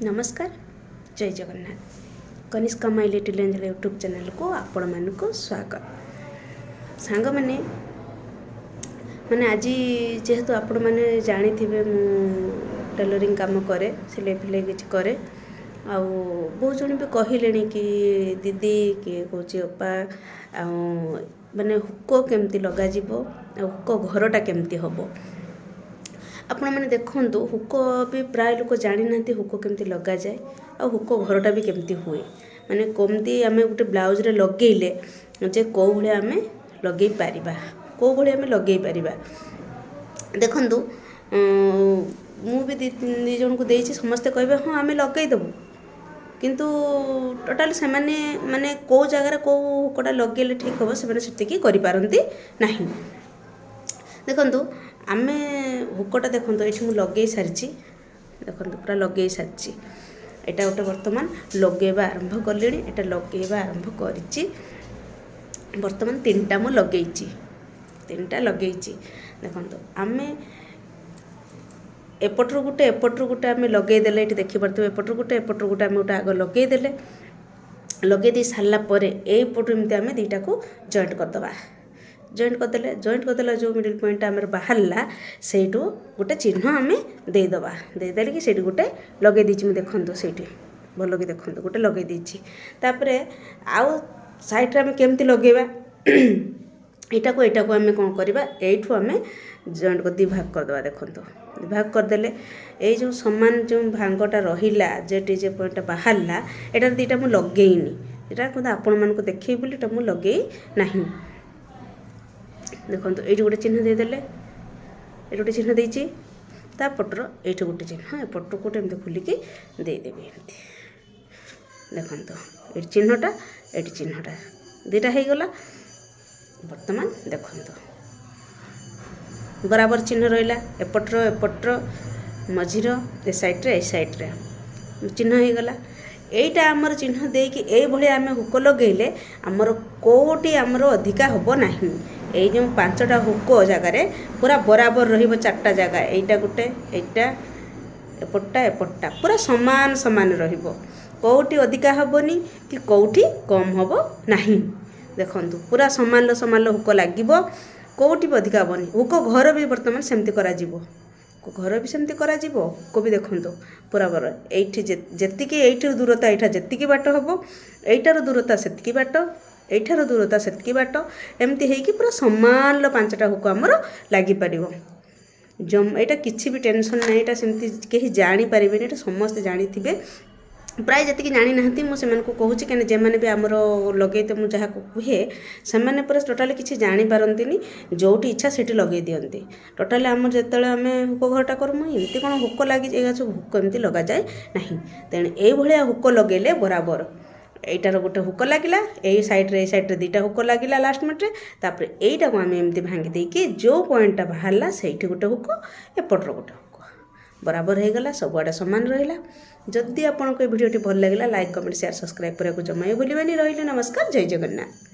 नमस्कार जय Jagannath Kanishka my little angel YouTube channel को आपण मानक स्वागत सांग मैंने माने आज जेहेतु आपण मैंने जानी थे मु टेलरिंग काम करे सिलाई फिलाई किसी करे आ बहुत जन भी कहले कि दीदी किए कौच अपा माने हुक केमती लग हुक घरटा केमती हम आपण मैंने देखु हुक भी प्राय लोक जानी ना हुक केमती लग जाए आ हुक घरटा भी केमती हुए माने कमती आम गोटे ब्लाउज रे लगेले जे कौ भाई आम लगे पारिबा कौ भाई आम लगे पारिबा देखु मु भी दी जन को देछि समस्ते कहबे हाँ आम लगेदेबू किंतु टोटाल से माने कौ जगार कौ हुकटा लगे ठीक हम से करि पारंती नाही देखु आम हुकटा देखो ये लगे सारी देखो पूरा लगे सारी यहाँ गोटे बर्तमान लगेवा आरंभ कले यहाँ लगेवा आरंभ करी बर्तमान तीनटा मु लगे तीनटा लगे देखो आम एपटर गोटे आम लगेदेले ये देखिपे एपटर गोटे आम गोटे आग लगेदेले लगे दी सारापर यपटू एमती आम दुईटा को जॉइंट करदे जॉइंट करदेला जो मिडिल पॉइंट आम बाहर से गोटे चिन्ह आम देदेले कि से गोटे लगे मुझे देखो से भल कि देखो गोटे लगे तापर आउ साइड आम केमती लगेबा यहाँ को आम कौन करवा यू आम जॉइंट कर दी भाग करदे देखो भाग करदेले ये जो सामान जो भांगटा रहा जेटी जे पॉइंट बाहर यहाँ दुईटा मुझे लगेनी यहाँ आपण मानक देखे बोली मुझे लगे ना देखो ये गोटे चिन्ह देदेले ये गोटे चिन्ह देती तापटर ये गोटे चिन्ह एपट गोटे एमती खोलिकी देदेवी एमती देखो ये चिन्हटा ये चिन्हटा दुईटा हो गला बर्तमान देखो बराबर चिन्ह रहा एपटर मझीर ए सैड्रे चिन्ह हो गला यहीटा आमर चिन्ह देकी ये आम हुक लगेले आमर कोटी आमर अधिका हम ना ये जो पांचटा हुक जगार पूरा बराबर रही चार्टा जगह यहीटा गोटे यहीटा एपटा पूरा सामान सामान रौटी अधिका हेनी कि कौटी कम हम ना देखु पूरा सामान सामान हुक लगे कौटी भी अधिका हेनी हुक घर भी बर्तमान सेमती करा घर भी सेमती करा हुक भी देखो पूरा बर ये दूरता यहाँ जी बाट हम यहीटार दूरता से बाट यहीठार दूरता से बाट एमती है कि पूरा सामान पांचटा हुक आमर लगिपर यहाँ किसी भी टेंशन ना यहाँ सेमती कहीं जानीपारे ये समस्ते जानी थे प्राय जी जानी ना मुझे कहूँ कहीं जेने भी आमर लगे तो मुझे कहे से टोटाली किसी जानीपारती जोटी इच्छा से लगे दिखती टोटाली आम जो आम हुक घरटा करमु एमती कौन हुक लगे सब हुक एमती लग जाए ना तेणु ये हुक लगेले बराबर यहीटार गोटे हुक लगिला यही सैड्रे दुईटा हुक लगिला लास्ट मिनट्रे तापर यहीटा को आम एमती भांगी देकी जो पॉइंटा बाहर से गोटे हुक एपटर गोटे हुक बराबर हो गला सबुआड़े सामान रहा जदि आपको भिडियोटी भल लगे लाइक कमेंट शेयर सब्सक्राइब करने को जमा भूलिए रही नमस्कार जय जगन्नाथ।